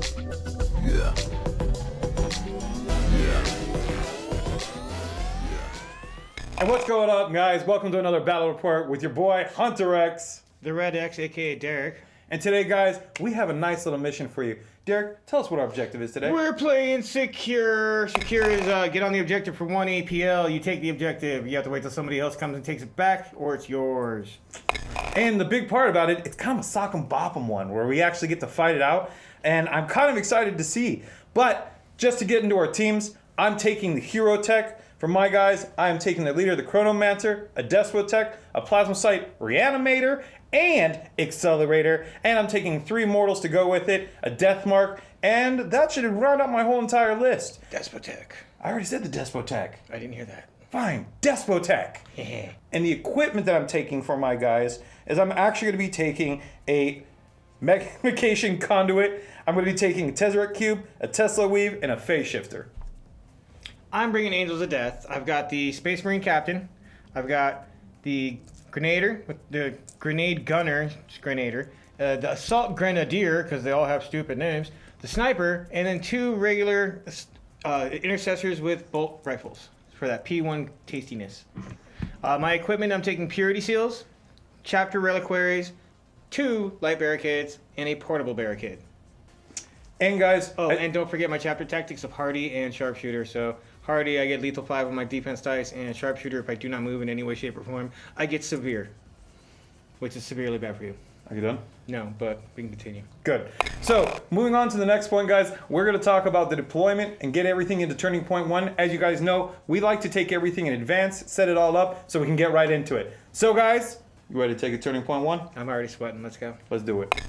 Yeah. And what's going on, guys? Welcome to another battle report with your boy Hunter X, the Red X, aka Derek. and today, guys, we have a nice little mission for you. Derek, tell us what our objective is today. We're playing Secure. Secure is get on the objective for 1 APL. You take the objective. You have to wait till somebody else comes and takes it back, or it's yours. And the big part about it, it's kind of a sock 'em bop 'em one where we actually get to fight it out, and I'm kind of excited to see. But just to get into our teams, I'm taking the Hierotek. For my guys, I am taking the leader, the Chronomancer, a Despotech, a Plasmocyte Reanimator, and Accelerator. And I'm taking 3 mortals to go with it, a Deathmark, and that should round out my whole entire list. Despotech. I already said the Despotech. I didn't hear that. Fine, Despotech. And the equipment that I'm taking for my guys is I'm actually going to be taking a Magnification Conduit. I'm going to be taking a Tesseract Cube, a Tesla Weave, and a Phase Shifter. I'm bringing Angels of Death. I've got the Space Marine Captain. I've got the Grenader, the Grenade Gunner, Grenader, the Assault Grenadier, because they all have stupid names, the Sniper, and then 2 regular Intercessors with bolt rifles for that P1 tastiness. My equipment, I'm taking Purity Seals, Chapter Reliquaries, 2 Light Barricades, and a Portable Barricade. And guys... and don't forget my Chapter Tactics of Hardy and Sharpshooter, so... Hardy, I get lethal 5 on my defense dice, and Sharpshooter, if I do not move in any way, shape, or form, I get severe, which is severely bad for you. Are you done? No, but we can continue. Good. So, moving on to the next point, guys, we're going to talk about the deployment and get everything into Turning Point 1. As you guys know, we like to take everything in advance, set it all up, so we can get right into it. So, guys, you ready to take a Turning Point 1? I'm already sweating. Let's go. Let's do it.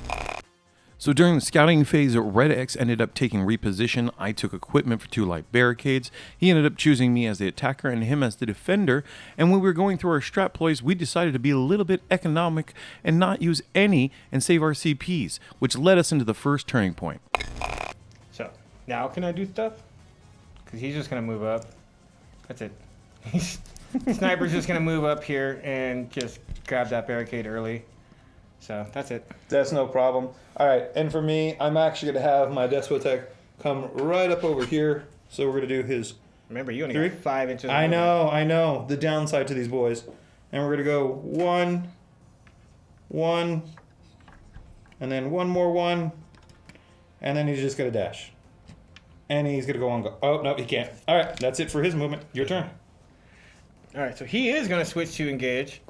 So during the scouting phase, Red X ended up taking reposition. I took equipment for 2 light barricades. He ended up choosing me as the attacker and him as the defender. And when we were going through our strat ploys, we decided to be a little bit economic and not use any and save our CPs, which led us into the first turning point. So, now can I do stuff? Because he's just going to move up. That's it. Sniper's just going to move up here and just grab that barricade early. So, that's it. That's no problem. All right, and for me, I'm actually going to have my Despotech come right up over here. So we're going to do his... Remember, you only 3? got 5 inches. I know. The downside to these boys. And we're going to go 1, 1, and then 1 more 1, and then he's just going to dash. And he's going to go on go. Oh, no, he can't. All right, that's it for his movement. Your turn. All right, so he is going to switch to engage.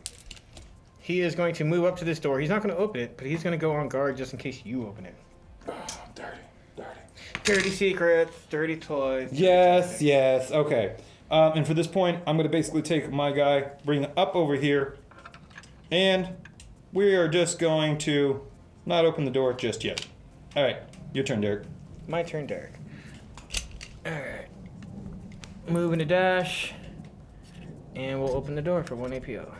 He is going to move up to this door. He's not going to open it, but he's going to go on guard just in case you open it. Oh, dirty. Dirty secrets, dirty toys. Yes. Okay. And for this point, I'm going to basically take my guy, bring him up over here, and we are just going to not open the door just yet. All right, your turn, Derek. My turn, Derek. All right. Moving to dash, and we'll open the door for 1 APO.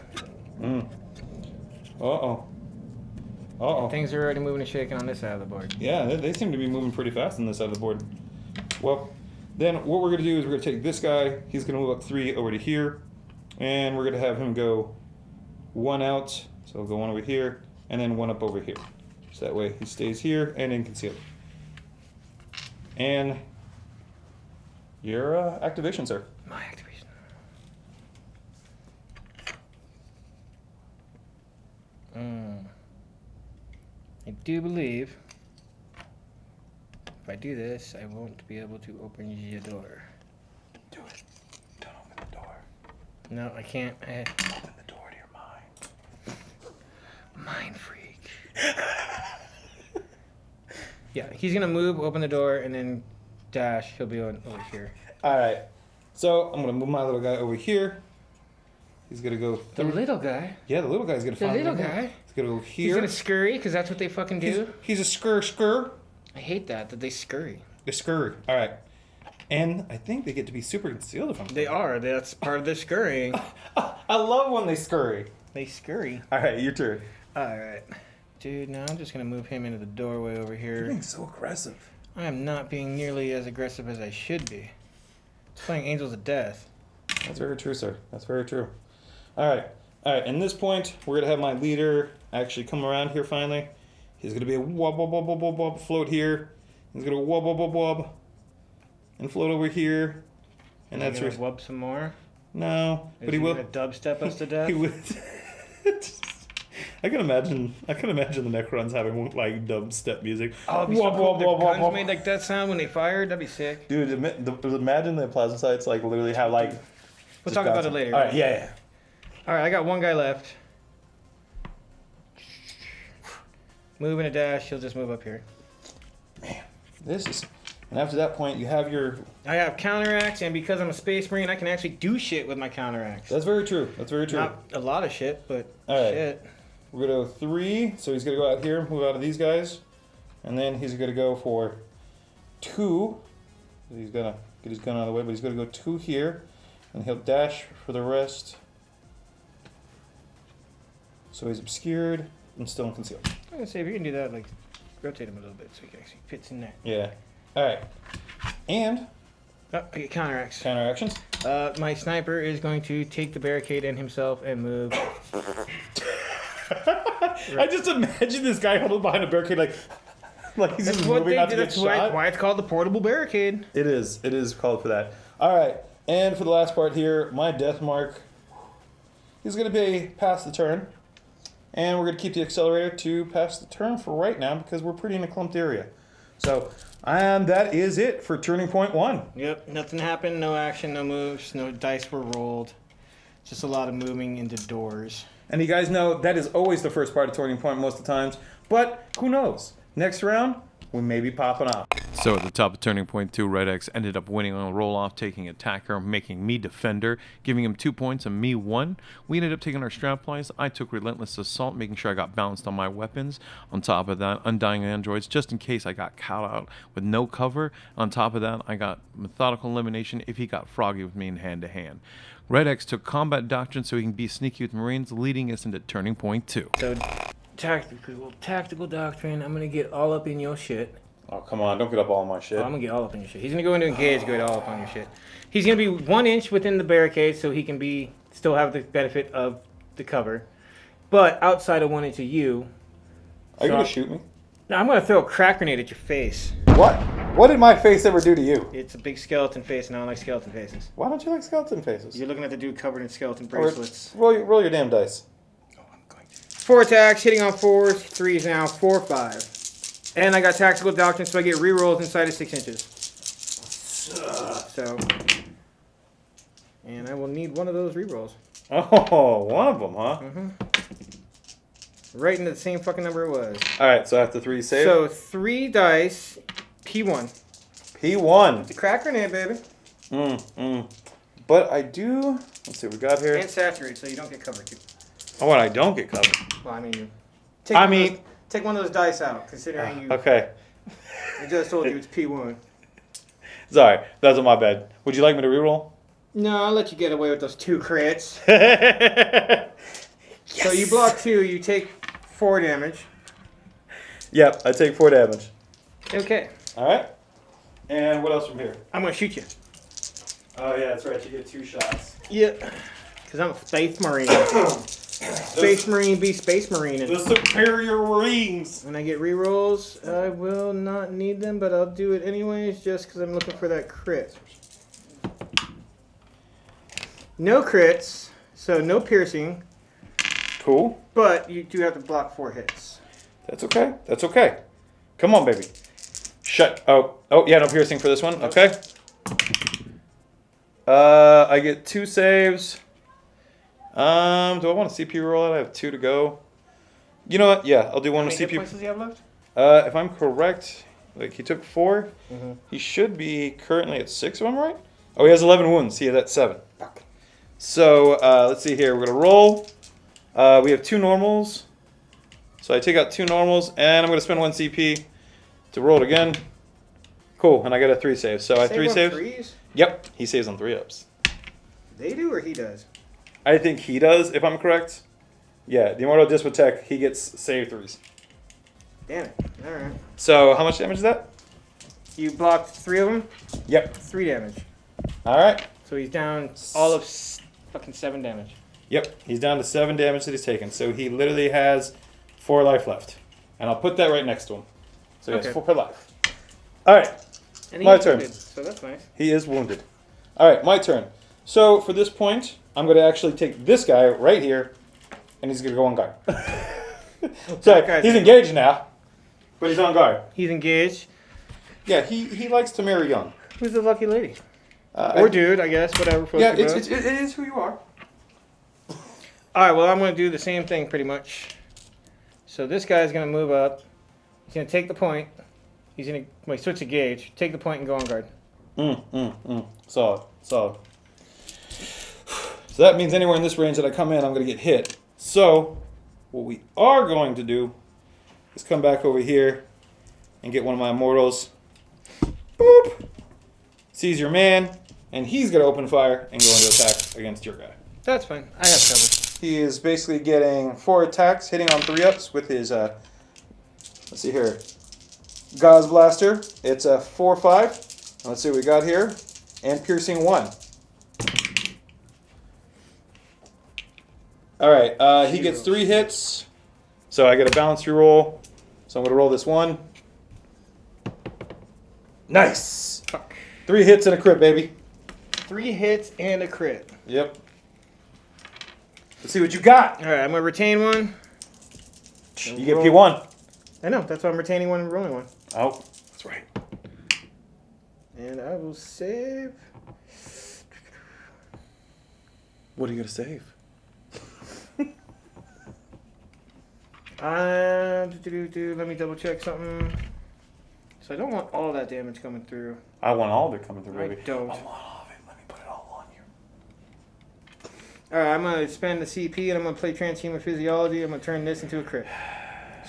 Uh-oh. Things are already moving and shaking on this side of the board. Yeah, they seem to be moving pretty fast on this side of the board. Well, then what we're going to do is we're going to take this guy. He's going to move up 3 over to here. And we're going to have him go 1 out. So we'll go 1 over here, and then 1 up over here. So that way he stays here and in concealed. And your activation, sir. My activation. I do believe if I do this, I won't be able to open the door. Do it. Don't open the door. No, I can't. Open the door to your mind. Mind freak. Yeah, he's going to move, open the door, and then dash. He'll be over here. All right. So I'm going to move my little guy over here. He's going to go... The little guy? Yeah, the little guy's going to The find little guy? He's going to go here. He's going to scurry, because that's what they fucking do? He's a scurr. I hate that they scurry. They scurry. All right. And I think they get to be super concealed if I'm... They are. That's part of their scurrying. I love when they scurry. They scurry. All right, your turn. All right. Dude, now I'm just going to move him into the doorway over here. You're being so aggressive. I am not being nearly as aggressive as I should be. It's playing Angels of Death. That's very true, sir. That's very true. All right. And this point, we're going to have my leader actually come around here finally. He's going to be a wub float here. He's gonna wub wub wub wub, and float over here, and He's that's gonna where. wub some more. No, Is but he he will. gonna dubstep us to death? He would. I can imagine the Necrons having like dubstep music. Oh, it'd be so cool if their guns made like that sound when they fired. That'd be sick. Dude, imagine the plasma sites like literally have like. We'll talk about it later. All right, yeah. All right, I got one guy left. Move in a dash. He'll just move up here. Man, this is. And after that point, you have your. I have counteracts, and because I'm a space marine, I can actually do shit with my counteracts. That's very true. That's very true. Not a lot of shit, but All right. shit. We're gonna go 3, so he's gonna go out here, move out of these guys, and then he's gonna go for 2. He's gonna get his gun out of the way, but he's gonna go 2 here, and he'll dash for the rest. So he's obscured and still concealed. I'm gonna say if you can do that, like rotate him a little bit so he can actually fits in there. Yeah. All right. And Oh, I get counteracts. counter actions. My sniper is going to take the barricade and himself and move. I just imagine this guy huddled behind a barricade, like he's That's just what moving they not do. to get That's shot. why it's called the portable barricade. It is. It is called for that. All right. And for the last part here, my death mark. He's going to be past the turn. And we're going to keep the accelerator to pass the turn for right now because we're pretty in a clumped area. So, and that is it for turning point 1. Yep, nothing happened, no action, no moves, no dice were rolled. Just a lot of moving into doors. And you guys know that is always the first part of turning point most of the times. But who knows? Next round, we may be popping off. So at the top of Turning Point 2, Red X ended up winning on a roll-off, taking attacker, making me defender, giving him 2 points and me 1. We ended up taking our strap plies. I took relentless assault, making sure I got balanced on my weapons. On top of that, undying androids, just in case I got caught out with no cover. On top of that, I got methodical elimination if he got froggy with me in hand-to-hand. Red X took combat doctrine so he can be sneaky with Marines, leading us into Turning Point 2. So, tactical doctrine, I'm gonna get all up in your shit. Oh, come on. Don't get up all my shit. Oh, I'm gonna get all up in your shit. He's gonna go into engage, get all up on your shit. He's gonna be 1 inch within the barricade so he can still have the benefit of the cover. But outside of 1 inch of you. Are you going to shoot me? No, I'm gonna throw a crack grenade at your face. What? What did my face ever do to you? It's a big skeleton face, and I don't like skeleton faces. Why don't you like skeleton faces? You're looking at the dude covered in skeleton bracelets. Roll your damn dice. Oh, I'm going to. 4 attacks, hitting on 4s, 3s now, 4, 5. And I got tactical doctrine, so I get rerolls inside of 6 inches. So, and I will need one of those rerolls. Oh, one of them, huh? Mm-hmm. Right into the same fucking number it was. All right, so after 3 save. So 3 dice, P1. P1. It's a crack grenade, baby. But I do. Let's see what we got here. And saturate, so you don't get covered too. Oh, and I don't get covered. Well, I mean, take one of those dice out, considering you. Okay. I just told you it's P1. Sorry, that's my bad. Would you like me to reroll? No, I'll let you get away with those 2 crits. Yes. So you block 2, you take 4 damage. Yep, I take 4 damage. Okay. All right. And what else from here? I'm gonna shoot you. Oh yeah, that's right. You get 2 shots. Yeah. Because I'm a Space Marine. Space Marine be Space Marine. The superior Marines. When I get rerolls, I will not need them, but I'll do it anyways just because I'm looking for that crit. No crits, so no piercing, Cool. but you do have to block 4 hits. That's okay. That's okay. Come on, baby. Shut. Oh, yeah, no piercing for this one. Okay. I get 2 saves. Do I want a CPU roll out? I have 2 to go. You know what? Yeah, I'll do one How with many hit CPU. points does he have left? If I'm correct, like he took 4. He should be currently at 6, if I'm right. Oh, he has 11 wounds. He had at 7. Fuck. So let's see here. We're gonna roll. We have 2 normals. So I take out 2 normals, and I'm gonna spend 1 CP to roll it again. Cool, and I got a 3 save. So I have 3 saves. 3s? Yep, he saves on 3 ups. They do or he does? I think he does, if I'm correct. Yeah, the Immortal Disprotect, he gets save 3s. Damn it. Alright. So how much damage is that? You blocked 3 of them? Yep. 3 damage. All right. So he's down all of fucking 7 damage. Yep, he's down to 7 damage that he's taken. So he literally has 4 life left. And I'll put that right next to him. So he has Okay. 4 life. All right. And My he's turn. wounded, so that's nice. He is wounded. All right, my turn. So for this point, I'm going to actually take this guy right here, and he's going to go on guard. So he's engaged now, but he's on guard. He's engaged. Yeah, he likes to marry young. Who's the lucky lady? Or dude, I guess, whatever. Yeah, it is who you are. All right, well, I'm going to do the same thing pretty much. So this guy's going to move up. He's going to take the point. He's going to switch to gauge, take the point, and go on guard. Solid. So that means anywhere in this range that I come in, I'm going to get hit. So what we are going to do is come back over here and get one of my immortals. Boop. Sees your man, and he's going to open fire and go into attack against your guy. That's fine. I have cover. He is basically getting 4 attacks, hitting on 3-ups with his, let's see here, Gauze Blaster. It's a 4-5. Let's see what we got here. And piercing 1. All right, he gets 3 hits. So I get a balance reroll. So I'm going to roll this 1. Nice. Fuck. 3 hits and a crit, baby. 3 hits and a crit. Yep. Let's see what you got. All right, I'm going to retain 1. You get P1. I know. That's why I'm retaining 1 and rolling 1. Oh, that's right. And I will save. What are you going to save? Let me double check something. So I don't want all that damage coming through. I want all of it coming through, baby. I don't. I want all of it. Let me put it all on you. Alright, I'm going to spend the CP and I'm going to play Transhuman Physiology. I'm going to turn this into a crit.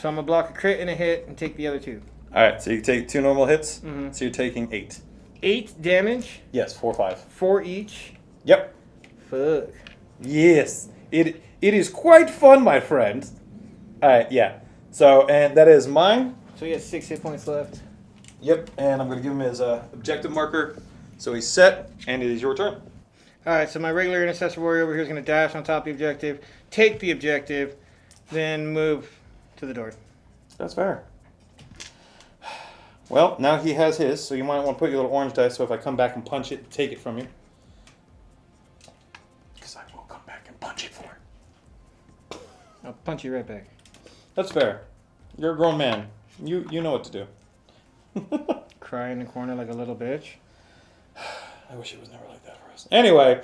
So I'm going to block a crit and a hit and take the other 2. Alright, so you take 2 normal hits. Mm-hmm. So you're taking 8. 8 damage. Yes, 4, 5. 4 each. Yep. Fuck. Yes. It is quite fun, my friend. Alright, yeah. So, and that is mine. So he has 6 hit points left. Yep, and I'm going to give him his objective marker. So he's set, and it is your turn. Alright, so my regular Intercessor Warrior over here is going to dash on top of the objective, take the objective, then move to the door. That's fair. Well, now he has his, so you might want to put your little orange dice so if I come back and punch it, take it from you. Because I will come back and punch it for it. I'll punch you right back. That's fair. You're a grown man. You know what to do. Cry in the corner like a little bitch. I wish it was never like that for us. Anyway.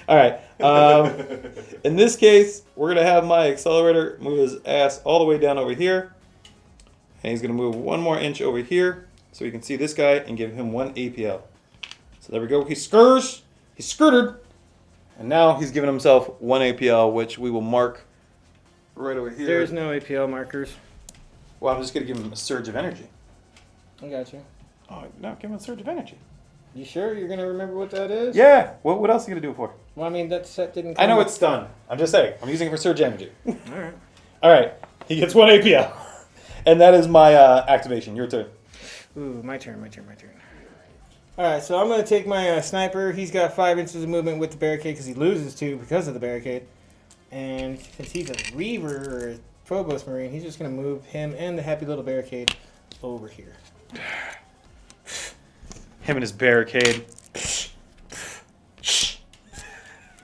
All right. In this case, we're going to have my accelerator move his ass all the way down over here. And he's going to move 1 more inch over here so we can see this guy and give him 1 APL. So there we go. He skirts. He skirted. And now he's giving himself 1 APL, which we will mark right over here. There's no APL markers. Well, I'm just going to give him a surge of energy. I got you. Oh, no, give him a surge of energy. You sure you're going to remember what that is? Yeah. What else are you going to do it for? Well, I mean, that set didn't come I know with- it's stun. I'm just saying. I'm using it for surge energy. Alright. All right. He gets 1 APL. And that is my activation. Your turn. Ooh, my turn. Alright, so I'm going to take my sniper. He's got 5 inches of movement with the barricade because he loses 2 because of the barricade. And since he's a Reaver or a Phobos Marine, he's just going to move him and the happy little barricade over here. Him and his barricade.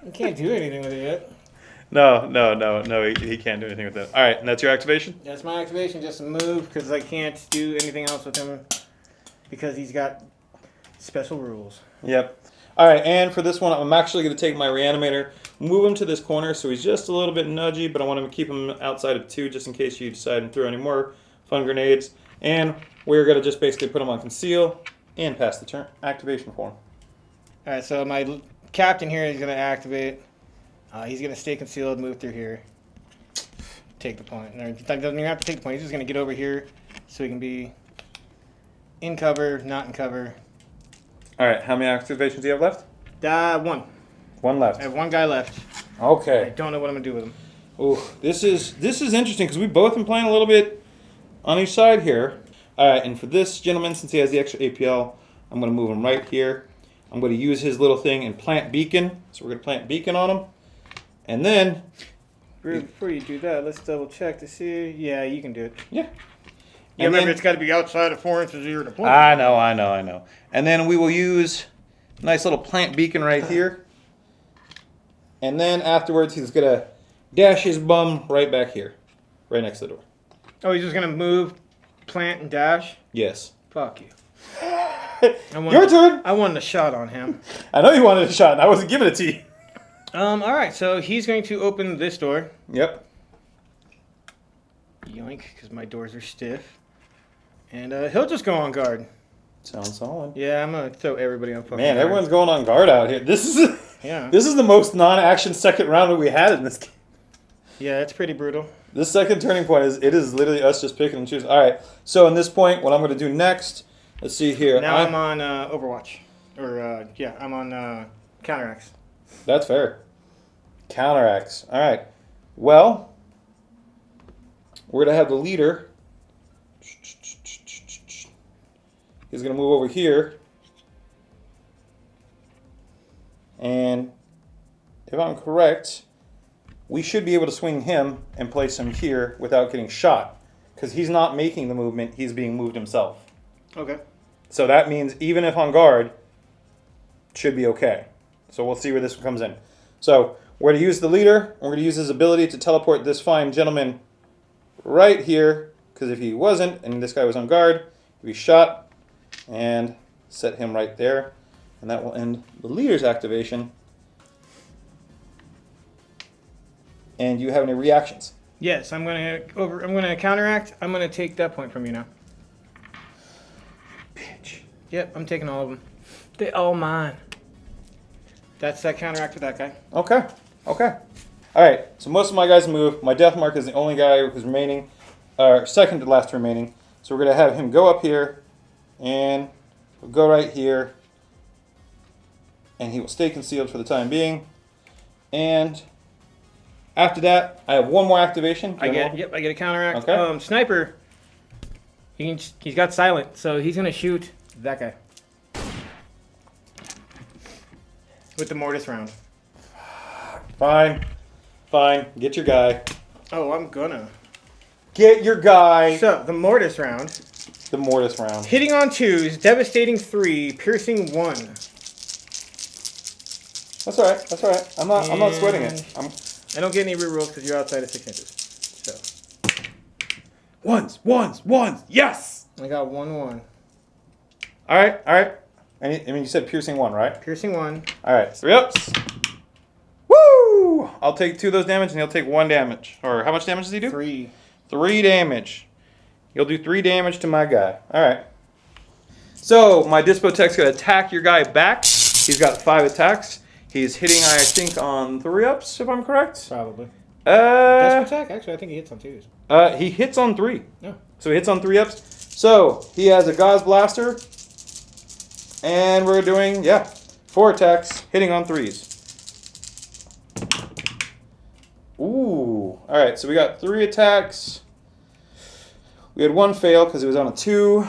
You can't do anything with it yet. No. He can't do anything with that. All right, and that's your activation? That's my activation, just a move, because I can't do anything else with him because he's got special rules. Yep. All right, and for this one, I'm actually going to take my reanimator, move him to this corner so he's just a little bit nudgy, but I want to keep him outside of 2 just in case you decide to throw any more fun grenades. And we're going to just basically put him on conceal and pass the turn activation for him. All right, so my captain here is going to activate. He's going to stay concealed, move through here, take the point. No, he doesn't even have to take the point. He's just going to get over here so he can be in cover, not in cover. All right, how many activations do you have left? 1. 1 left. I have 1 guy left. I Okay. don't know what I'm going to do with him. Ooh, this is interesting because we've both been playing a little bit on each side here. All right, and for this gentleman, since he has the extra APL, I'm going to move him right here. I'm going to use his little thing and plant beacon. So we're going to plant beacon on him. And then... Before you do that, let's double check to see. Yeah, you can do it. Yeah. Yeah, remember, it's got to be outside of 4 inches of your deployment. I know. And then we will use a nice little plant beacon right here. And then afterwards, he's going to dash his bum right back here. Right next to the door. Oh, he's just going to move, plant, and dash? Yes. Fuck you. Your turn. I wanted a shot on him. I know you wanted a shot, and I wasn't giving it to you. All right, so he's going to open this door. Yep. Yoink, because my doors are stiff. And he'll just go on guard. Sounds solid. Yeah, I'm going to throw everybody on fucking Man, guard. everyone's going on guard out here. This is the most non-action second round that we had in this game. Yeah, it's pretty brutal. This second turning point is literally us just picking and choosing. All right, so in this point, what I'm going to do next, let's see here. Now I'm on Overwatch. Or, I'm on Counteraxe. That's fair. Counteraxe. All right. Well, we're going to have the leader. He's going to move over here. And if I'm correct, we should be able to swing him and place him here without getting shot. Because he's not making the movement, he's being moved himself. Okay. So that means even if on guard, should be okay. So we'll see where this comes in. So we're going to use the leader, and we're going to use his ability to teleport this fine gentleman right here. Because if he wasn't, and this guy was on guard, he'd be shot. And set him right there. And that will end the leader's activation. And do you have any reactions? Yes, I'm gonna counteract. I'm gonna take that point from you now. Bitch. Yep, I'm taking all of them. They all mine. That's that counteract for that guy. Okay. Alright, so most of my guys move. My death mark is the only guy who's remaining, second to last remaining. So we're going to have him go up here, and we'll go right here, and he will stay concealed for the time being. And after that, I have one more activation. I get a counteract. Okay. Sniper, he's got silent, so he's going to shoot that guy. With the mortis round. Fine. Get your guy. Oh, I'm gonna. Get your guy. So, the mortis round. The mortis round. Hitting on 2s, devastating 3, piercing 1. That's all right. I'm not sweating it. I don't get any rerolls because you're outside of 6 inches. So. Ones. Yes. I got 1-1. All right. I mean, you said piercing 1, right? Piercing 1. All right. 3 ups. Woo! I'll take 2 of those damage, and he'll take 1 damage. Or how much damage does he do? 3. 3 damage. He'll do 3 damage to my guy. All right. So my Dispo Tech's gonna attack your guy back. He's got 5 attacks. He's hitting, I think, on 3 ups, if I'm correct. Probably. Desperate Uh, attack? Actually, I think he hits on 2s. he hits on 3. No. So he hits on 3 ups. So he has a Gauze Blaster. And we're doing, 4 attacks, hitting on 3s. Ooh. Alright, so we got 3 attacks. We had 1 fail because it was on a 2.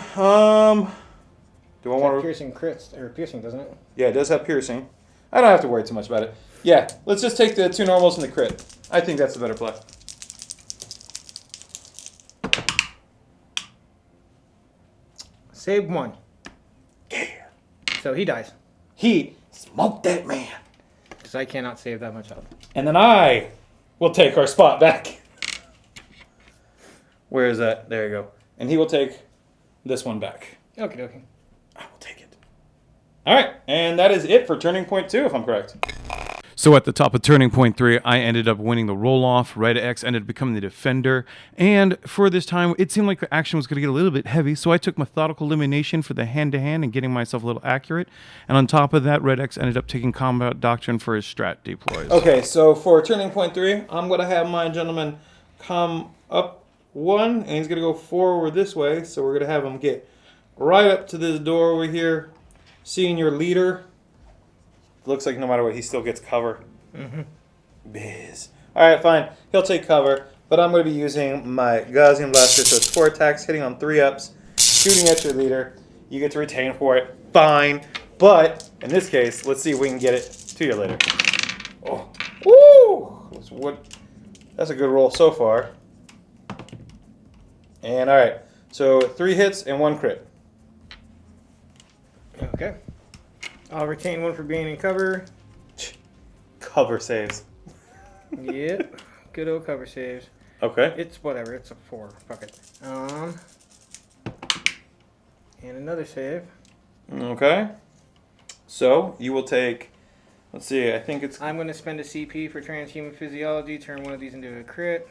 Do I want to... Piercing crits, or piercing, doesn't it? Yeah, it does have piercing. I don't have to worry too much about it. Yeah, let's just take the 2 normals and the crit. I think that's the better play. Save 1. Yeah. So he dies. He smoked that man. Because I cannot save that much health. And then I will take our spot back. Where is that? There you go. And he will take this one back. Okie dokie. I will take it. All right, and that is it for Turning Point 2, if I'm correct. So at the top of Turning Point 3, I ended up winning the roll-off. Red X ended up becoming the defender. And for this time, it seemed like the action was going to get a little bit heavy, so I took methodical elimination for the hand-to-hand and getting myself a little accurate. And on top of that, Red X ended up taking Combat Doctrine for his strat deploys. Okay, so for Turning Point 3, I'm going to have my gentleman come up 1, and he's going to go forward this way. So we're going to have him get right up to this door over here, seeing your leader. Looks like no matter what, he still gets cover. Mm-hmm. Biz. Alright, fine. He'll take cover, but I'm going to be using my Gaussian Blaster, so it's 4 attacks, hitting on 3 ups, shooting at your leader. You get to retain for it. Fine. But, in this case, let's see if we can get it to your leader. Oh. Woo! That's a good roll so far. And, alright. So 3 hits and 1 crit. Okay. I'll retain 1 for being in cover. Cover saves. Yep. Good old cover saves. Okay. It's whatever. It's a 4. Fuck it. And another save. Okay. So you will take. Let's see. I think it's. I'm going to spend a CP for transhuman physiology. Turn one of these into a crit.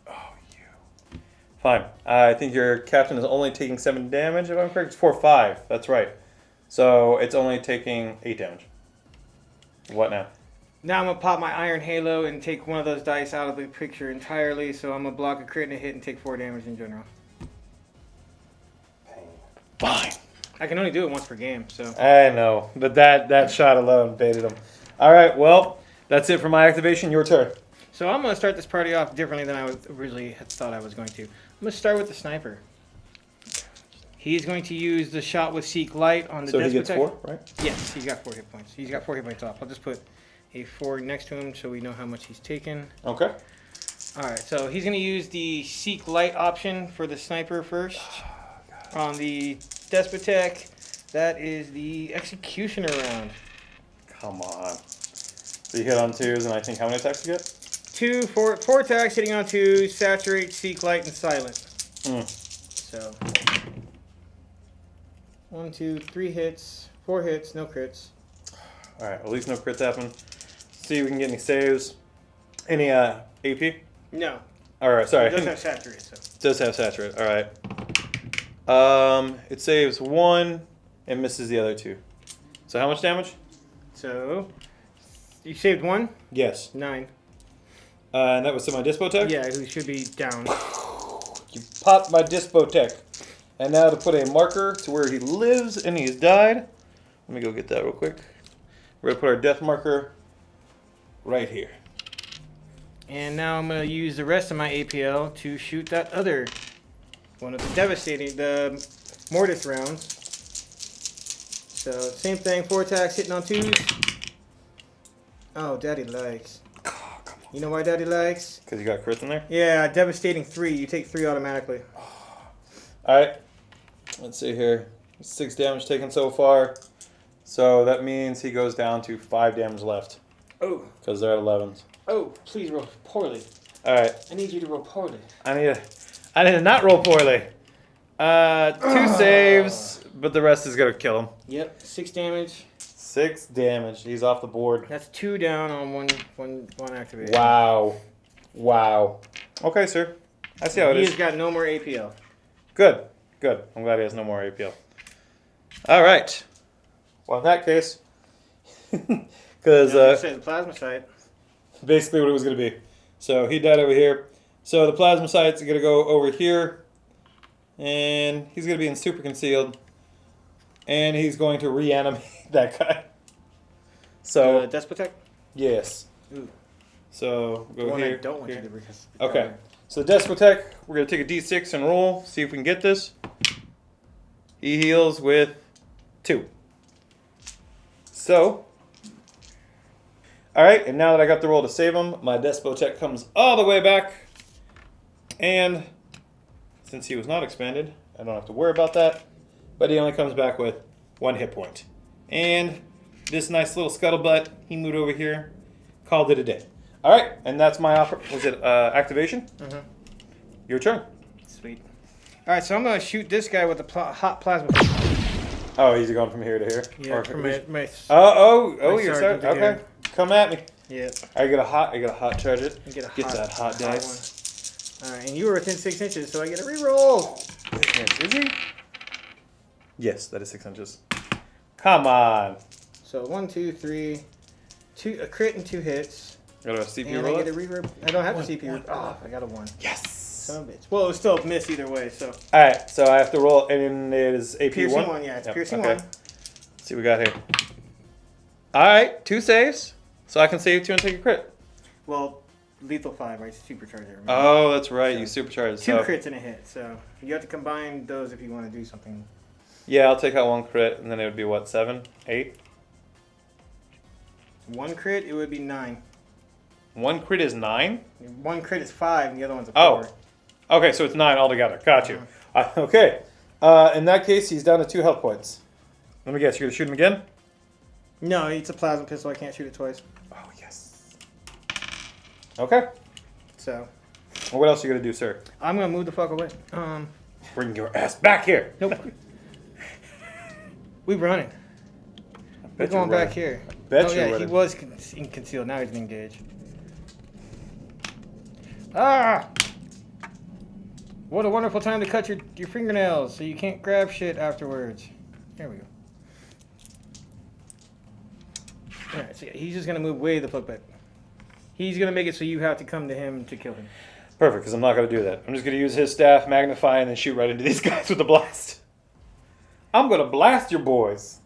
Oh, you. Fine. I think your captain is only taking 7 damage. If I'm correct, it's 4, 5. That's right. So it's only taking 8 damage. What now? Now I'm going to pop my Iron Halo and take one of those dice out of the picture entirely. So I'm going to block a crit and a hit and take 4 damage in general. Fine. I can only do it once per game, so. I know, but that shot alone baited him. All right, well, that's it for my activation. Your turn. So I'm going to start this party off differently than I originally had thought I was going to. I'm going to start with the sniper. He's going to use the shot with Seek Light on the So he Death gets Protect. 4, right? Yes, he's got 4 hit points. He's got 4 hit points off. I'll just put a 4 next to him so we know how much he's taken. Okay. Alright, so he's going to use the Seek Light option for the sniper first. On the Despotech, that is the Executioner round. Come on. So you hit on 2s, and I think how many attacks you get? 4 attacks hitting on 2, Saturate, Seek Light, and Silent. So 1, 2, 3 hits, 4 hits, no crits. All right, at least no crits happen. See if we can get any saves. Any AP? No. All right, sorry. It does have Saturate, so. Does have saturate. All right. It saves 1 and misses the other 2. So how much damage? So, you saved 1? Yes. 9. And that was to my Despotech? Yeah, who should be down. You popped my Despotech. And now to put a marker to where he lives and he's died. Let me go get that real quick. We're going to put our death marker right here. And now I'm going to use the rest of my APL to shoot that other one of the devastating, the Mortis rounds. So, same thing, 4 attacks hitting on 2s. Oh, Daddy likes. Oh, come on. You know why Daddy likes? Because you got crits in there? Yeah, devastating 3. You take 3 automatically. Alright. Let's see here. 6 damage taken so far. So that means he goes down to 5 damage left. Oh. Because they're at 11s. Oh, please roll poorly. Alright. I need you to roll poorly. I need to not roll poorly. 2 saves, but the rest is going to kill him. Yep, 6 damage. 6 damage. He's off the board. That's 2 down on one activation. Wow. Wow. Okay, sir. I see how it He is. has got no more APL. Good. Good. I'm glad he has no more APL. All right. Well, in that case, because Say the plasma site. basically what it was going to be. So he died over here. So the plasma site's going to go over here, and he's going to be in super concealed, and he's going to reanimate that guy. So Despotech? yes. Ooh. So The go one here. I don't want here. you to because. Okay. So Despotech, we're going to take a d6 and roll, see if we can get this. He heals with 2. So, alright, and now that I got the roll to save him, my Despotech comes all the way back. And since he was not expanded, I don't have to worry about that. But he only comes back with 1 hit point. And this nice little scuttlebutt, he moved over here, called it a day. All right, and that's my activation. Mm-hmm. Your turn. Sweet. All right, so I'm gonna shoot this guy with a hot plasma pistol. Oh, he's going from here to here. Yeah, Or- from my my you're sorry. sergeant to Okay, here. come at me. Yeah. I get a hot charge it. I get that hot dice. All right, and you were within 6 inches, so I get a reroll. Is he? Yes, that is 6 inches. Come on. So 1, 2, 3, a crit and 2 hits. Got a CPU And roll? I get a reroll. I don't have a CPU. one. Oh, I got a 1. Yes. Son of a bitch. Well, it was still a miss either way. So All right, so I have to roll, and it is AP piercing 1. 1, yeah, it's Yep, piercing okay. 1. Let's see what we got here. All right, 2 saves, so I can save 2 and take a crit. Well, lethal 5, right? Supercharger. Remember? Oh, that's right. You So, supercharged. 2 So crits and a hit. So you have to combine those if you want to do something. yeah, I'll take out 1 crit, and then it would be what, 7, 8. 1 crit, it would be 9. 1 crit is 9. 1 crit is 5, and the other one's a 4. Oh. Okay, so it's 9 altogether. Got you. Okay. In that case, he's down to 2 health points. Let me guess, you're going to shoot him again? No, it's a plasma pistol. I can't shoot it twice. Oh, yes. Okay. So. Well, what else are you going to do, sir? I'm going to move the fuck away. Bring your ass back here. Nope. We running. We're going back here. Bet yeah, he was concealed. Now he's engaged. Ah! What a wonderful time to cut your fingernails so you can't grab shit afterwards. There we go. Alright, so yeah, he's just going to move way the fuck back. He's going to make it so you have to come to him to kill him. Perfect, because I'm not going to do that. I'm just going to use his staff, magnify, and then shoot right into these guys with the blast. I'm going to blast your boys.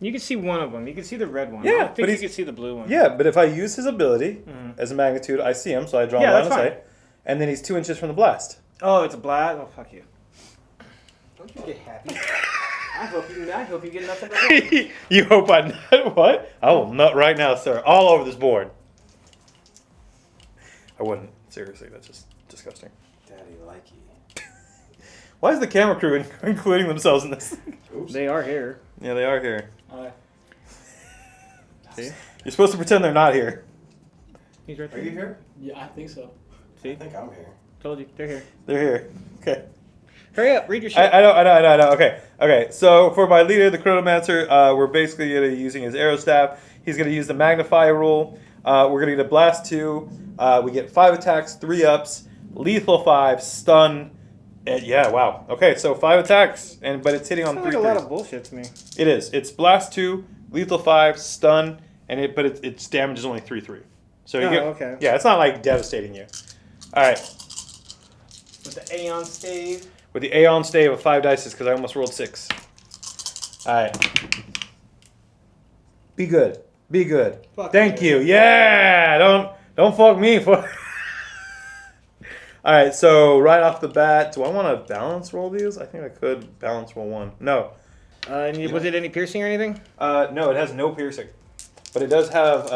You can see one of them. You can see the red one. Yeah, I don't think but you can see the blue one. Yeah, but if I use his ability as a magnitude, I see him, so I draw a line of sight. And then he's 2 inches from the blast. Oh, it's a blast? Oh, fuck you. Don't you get happy? I hope you get nothing. You hope I nut? What? I will nut right now, sir. All over this board. I wouldn't. Seriously, that's just disgusting. Daddy likey. Why is the camera crew including themselves in this? Oops. They are here. Yeah, they are here. See? You're supposed to pretend they're not here. He's right Are there. you here? Yeah, I think so. See? I think I'm here. Told you. They're here. They're here. Okay. Hurry up. Read your shit. I know. Okay. So for my leader, the Chronomancer, we're basically going to be using his arrow staff. He's going to use the magnify rule. We're going to get a blast 2. We get 5 attacks, 3 ups, lethal 5, stun. And yeah, wow. Okay, so 5 attacks, but it's hitting on 3. Sounds like a lot of bullshit to me. It is. It's blast 2, lethal 5, stun, but its damage is only 3/3. So you get. Okay. Yeah, it's not like devastating you. All right. With the Aeon stave. With the Aeon stave of 5 dice, because I almost rolled 6. All right. Be good. Be good. Fuck Thank you. you. Yeah. Don't fuck me for. All right. So right off the bat, do I want to balance roll these? I think I could balance roll 1. No. Was it any piercing or anything? No, it has no piercing, but it does have.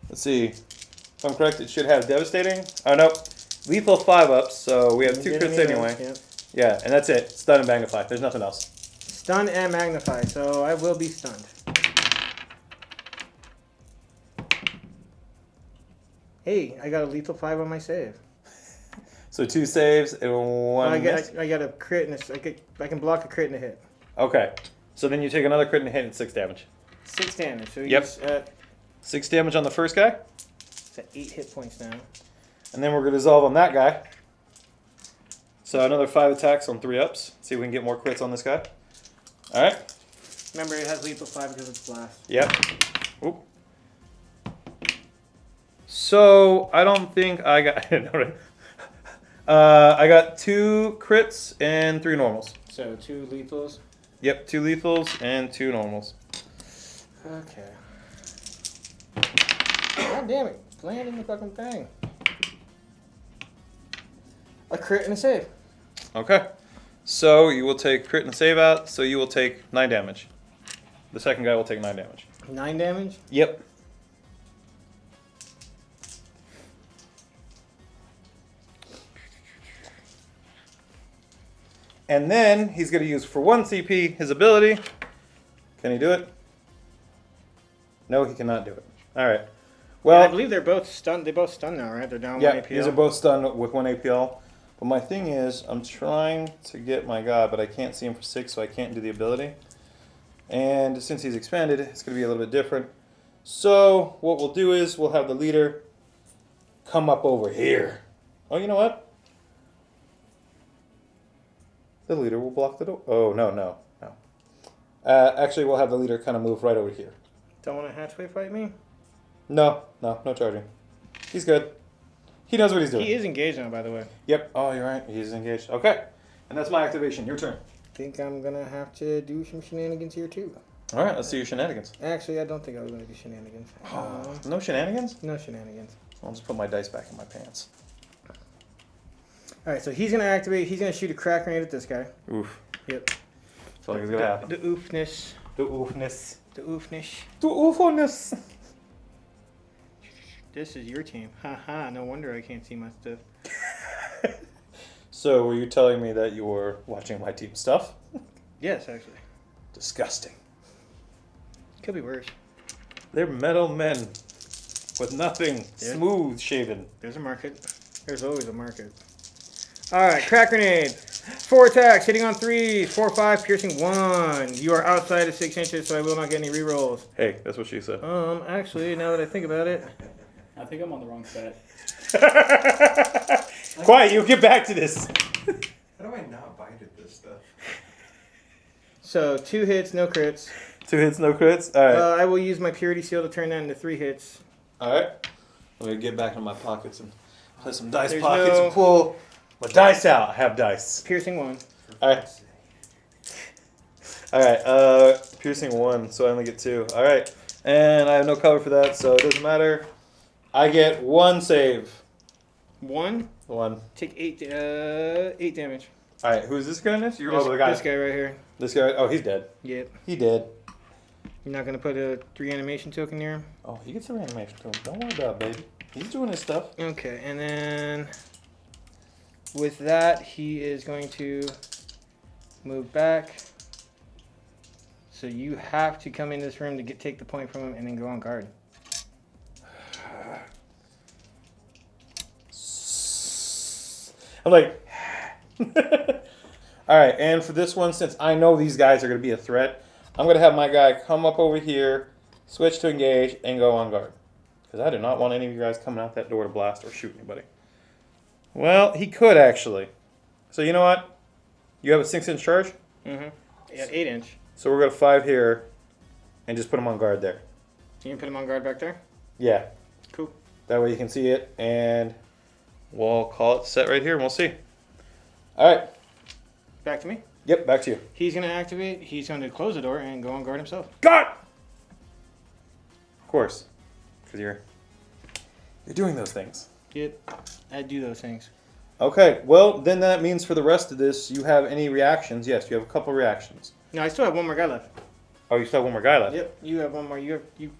Let's see. If I'm correct, it should have devastating. Oh no, lethal 5 ups. So we have 2 crits anyway. Yeah, and that's it. Stun and magnify. There's nothing else. Stun and magnify. So I will be stunned. Hey, I got a lethal 5 on my save. So 2 saves and 1 miss? I got a crit and I can block a crit and a hit. Okay. So then you take another crit and hit and 6 damage. 6 damage. So Yep. he's 6 damage on the first guy. it's at 8 hit points now. And then we're going to dissolve on that guy. So another 5 attacks on 3 ups. See if we can get more crits on this guy. Alright. Remember, it has lethal 5 because it's blast. Yep. Oop. So I don't think I got. I got 2 crits and 3 normals. So 2 lethals. Yep, 2 lethals and 2 normals. Okay. God damn it. Land in the fucking thing. A crit and a save. Okay. So you will take crit and save out, so you will take 9 damage. The second guy will take 9 damage. 9 damage? Yep. And then he's going to use for 1 CP his ability. Can he do it? No, he cannot do it. All right. Well, Yeah, I believe they're both stunned. They both stunned now, right? They're down 1 yeah, APL. these are both stunned with 1 APL. But my thing is, I'm trying to get my god, but I can't see him for 6, so I can't do the ability. And since he's expanded, it's going to be a little bit different. So what we'll do is we'll have the leader come up over here. Oh, you know what? The leader will block the door. Oh, no. Actually, we'll have the leader kind of move right over here. Don't want to hatchway fight me? No charging. He's good. He knows what he's doing. He is engaged now, by the way. Yep. Oh, you're right. He's engaged. Okay. And that's my activation. Your turn. Think I'm going to have to do some shenanigans here, too. All right. Let's see your shenanigans. Actually, I don't think I was going to do shenanigans. No shenanigans? No shenanigans. I'll just put my dice back in my pants. All right, so he's going to activate. He's going to shoot a crack grenade at this guy. Oof. Yep. So like it's going to happen. The oofness. The oofness. The oofness. The oofness. This is your team. Haha, no wonder I can't see my stuff. So, were you telling me that you were watching my team stuff? Yes, actually. Disgusting. Could be worse. They're metal men with nothing Yeah. smooth shaven. There's a market. There's always a market. All right, crack grenade. 4 attacks, hitting on 3s, 4, 5, piercing 1. You are outside of 6 inches, so I will not get any rerolls. Hey, that's what she said. Actually, now that I think about it, I think I'm on the wrong side. Quiet, you'll get back to this. How do I not bite at this stuff? so 2 hits, no crits. 2 hits, no crits. All right. I will use my purity seal to turn that into 3 hits. All right. Let me get back in my pockets and play some dice There's pockets no- and pull my dice out. I have dice. Piercing 1. All right. All right. Piercing 1, so I only get 2. All right. And I have no cover for that, so it doesn't matter. I get 1 save. 1. 1. Take 8 damage. All right. Who's this guy next? You're This, the guy. this guy right here. This guy. Oh, he's dead. Yep. He dead. You're not gonna put a 3 animation token near him. Oh, he gets some animation to him. Don't worry about it, baby. He's doing his stuff. Okay, and then with that, he is going to move back. So you have to come in this room to take the point from him and then go on guard. I'm like, all right. And for this one, since I know these guys are going to be a threat, I'm going to have my guy come up over here, switch to engage, and go on guard. Because I do not want any of you guys coming out that door to blast or shoot anybody. Well, he could actually. So you know what? You have a 6-inch charge? Mm-hmm. Yeah, 8 inch. So we're going to 5 here and just put him on guard there. You can put him on guard back there? Yeah. Cool. That way you can see it, and we'll call it set right here, and we'll see. All right. Back to me. Yep, back to you. He's going to activate. He's going to close the door and go on guard himself. God! Of course. Because you're doing those things. Yep. I do those things. Okay, well, then that means for the rest of this, you have any reactions? Yes, you have a couple reactions. No, I still have one more guy left. Oh, you still have one more guy left? Yep. You have one more. You do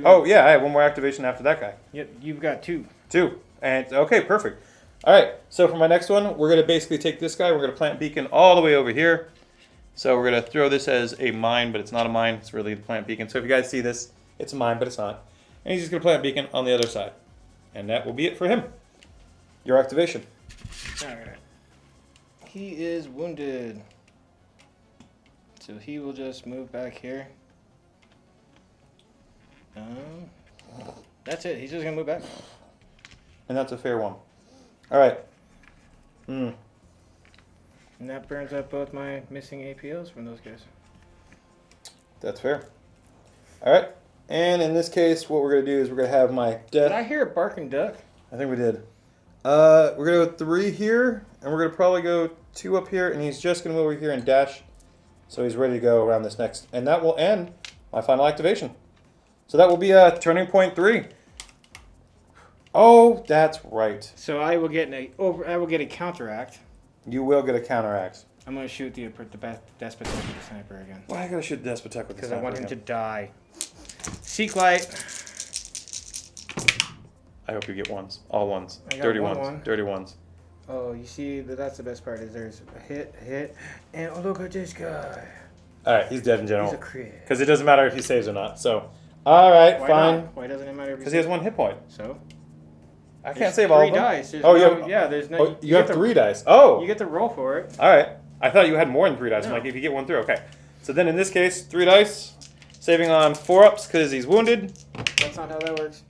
Oh, yeah, I have one more activation after that guy. Yep. You've got 2. 2. And, okay, perfect. All right, so for my next one, we're going to basically take this guy. We're going to plant beacon all the way over here. So we're going to throw this as a mine, but it's not a mine. It's really the plant beacon. So if you guys see this, it's a mine, but it's not. And he's just going to plant beacon on the other side. And that will be it for him. Your activation. Alright. He is wounded. So he will just move back here. That's it. He's just gonna move back. And that's a fair one. All right. And that burns up both my missing APOs from those guys. That's fair. All right. And in this case, what we're going to do is we're going to have my Did I death. hear a barking duck? I think we did. We're going to go 3 here, and we're going to probably go 2 up here, and he's just going to move over here and dash. So he's ready to go around this next. And that will end my final activation. So that will be turning point 3. Oh, that's right. So I will get a counteract. You will get a counteract. I'm gonna shoot the Despot with the sniper again. Why I got to shoot Despotech with Because this? I want him to die. Seek light. I hope you get ones. All ones. I got Dirty one ones. one. Dirty ones. Oh, you see, that's the best part is there's a hit, and oh look at this guy. All right, he's dead in general. He's a crit. Because it doesn't matter if he saves or not. So, all right, Why fine. not? Why doesn't it matter? Because he has 1 hit point. So I can't there's save all of 3 them. dice. There's Oh, no, yeah. There's no. Oh, you have get 3 dice. Oh, You get to roll for it. all right. I thought you had more than 3 dice. I'm No. like, if you get 1 through, okay. So then in this case, 3 dice, saving on 4-ups because he's wounded. That's not how that works.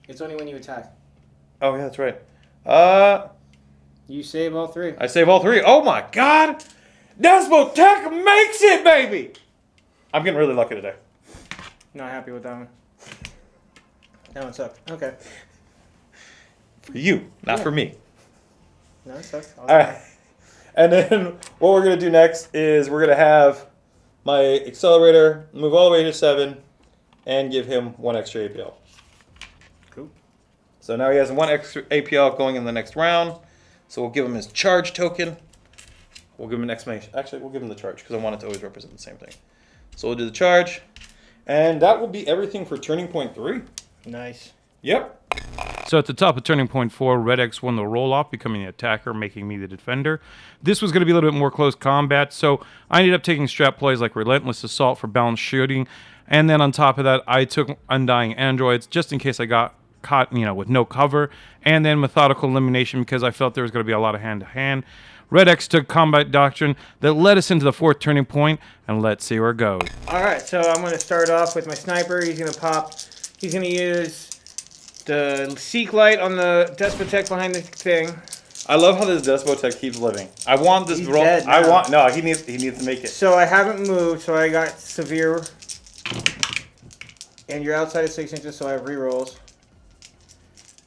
It's only when you attack. Oh yeah, that's right. You save all 3. I save all 3. Oh my God, Despotech makes it, baby. I'm getting really lucky today. Not happy with that one. That one sucked. Okay. For you, not Yeah. for me. No, it sucks. All right. And then what we're going to do next is we're going to have my accelerator move all the way to 7 and give him 1 extra APL. Cool. So now he has 1 extra APL going in the next round. So we'll give him his charge token. We'll give him an exclamation. Actually, we'll give him the charge because I want it to always represent the same thing. So we'll do the charge. And that will be everything for turning point 3. Nice. Yep. So at the top of Turning Point 4, Red X won the roll-off, becoming the attacker, making me the defender. This was going to be a little bit more close combat, so I ended up taking strat plays like Relentless Assault for balanced shooting, and then on top of that, I took Undying Androids just in case I got caught, with no cover, and then Methodical Elimination because I felt there was going to be a lot of hand-to-hand. Red X took Combat Doctrine that led us into the 4th Turning Point, and let's see where it goes. All right, so I'm going to start off with my sniper. He's going to pop. He's going to use the Seek Light on the Despotech behind the thing. I love how this Despotech keeps living. I want this He's roll. dead now. No, he needs to make it. So I haven't moved, so I got Severe. And you're outside of 6 inches, so I have rerolls.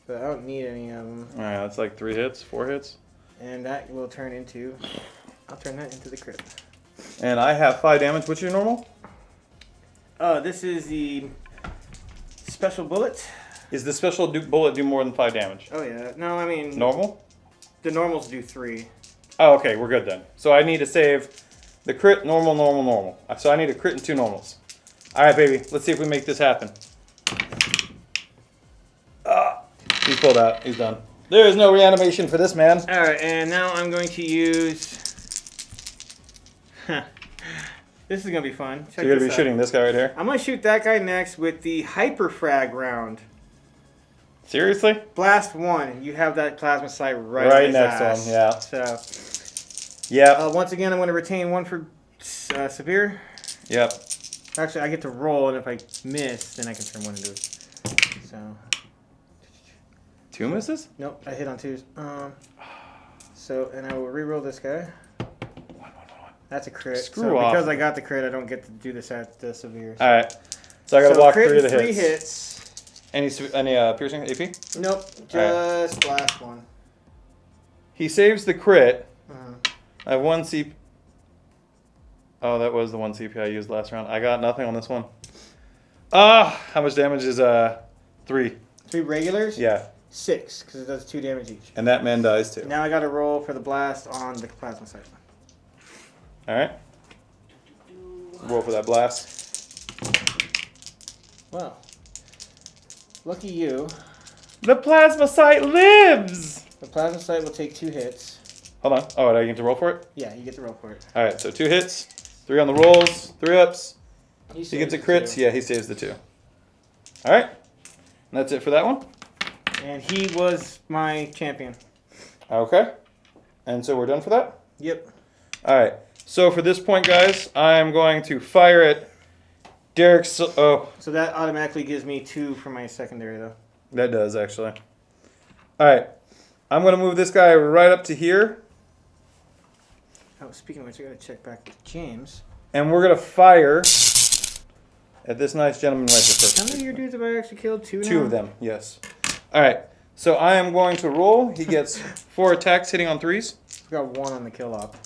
But I don't need any of them. All right, that's like 3 hits, 4 hits. And that will turn into... I'll turn that into the crit. And I have 5 damage. What's your normal? This is the special bullet. Is the special bullet do more than 5 damage? Oh, yeah. No, I mean... Normal? The normals do 3. Oh, okay, we're good then. So I need to save the crit, normal, normal, normal. So I need a crit and 2 normals. All right, baby. Let's see if we make this happen. He's pulled out. He's done. There is no reanimation for this man. All right, and now I'm going to use... This is going to be fun. So you're going to be shooting this guy right here? I'm going to shoot that guy next with the Hyperfrag round. Seriously? Blast 1. You have that plasma sight right next to him, yeah. So, Yep. once again, I'm going to retain 1 for Severe. Yep. Actually, I get to roll, and if I miss, then I can turn 1 into it. So... 2 misses? Nope, I hit on 2s. So, and I will reroll this guy. That's a crit. Screw off. Because I got the crit, I don't get to do this at the Severe. All right. So I got to block crit 3 of the and 3 hits. hits. Any piercing AP? Nope, just blast 1. He saves the crit. Uh-huh. I have 1 CP. Oh, that was the 1 CP I used last round. I got nothing on this one. How much damage is 3? 3 regulars? Yeah. 6, because it does 2 damage each. And that man dies too. Now I got to roll for the blast on the plasma sight. All right. Roll for that blast. Well, lucky you. The plasma sight lives! The plasma sight will take 2 hits. Hold on. Oh, do I get to roll for it? Yeah, you get to roll for it. All right, so 2 hits, 3 on the rolls, 3 ups. He saves gets a the crits. 2. Yeah, he saves the 2. All right. And that's it for that one. And he was my champion. Okay. And so we're done for that? Yep. All right. So for this point, guys, I'm going to fire at Derek's... So that automatically gives me 2 for my secondary, though. That does, actually. All right. I'm going to move this guy right up to here. Oh, speaking of which, I got to check back with James. And we're going to fire at this nice gentleman right here first. How many of your dudes have I actually killed? 2 now? 2 of them, yes. All right. So I am going to roll. He gets 4 attacks hitting on 3s. I've got 1 on the kill op.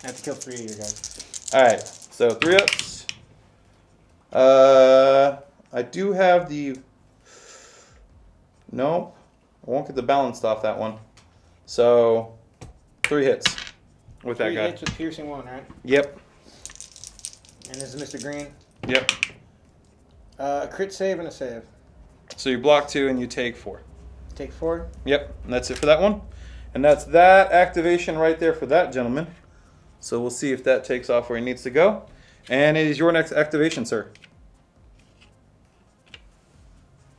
I have to kill 3 of you guys. All right. So 3 ups. I do have the... Nope. I won't get the balanced off that one. So 3 hits with that 3 guy. hits with piercing 1, right? Yep. And this is Mr. Green. Yep. A crit save and a save. So you block 2 and you take 4. Take 4. Yep. And that's it for that one. And that's that activation right there for that gentleman. So we'll see if that takes off where he needs to go. And it is your next activation, sir.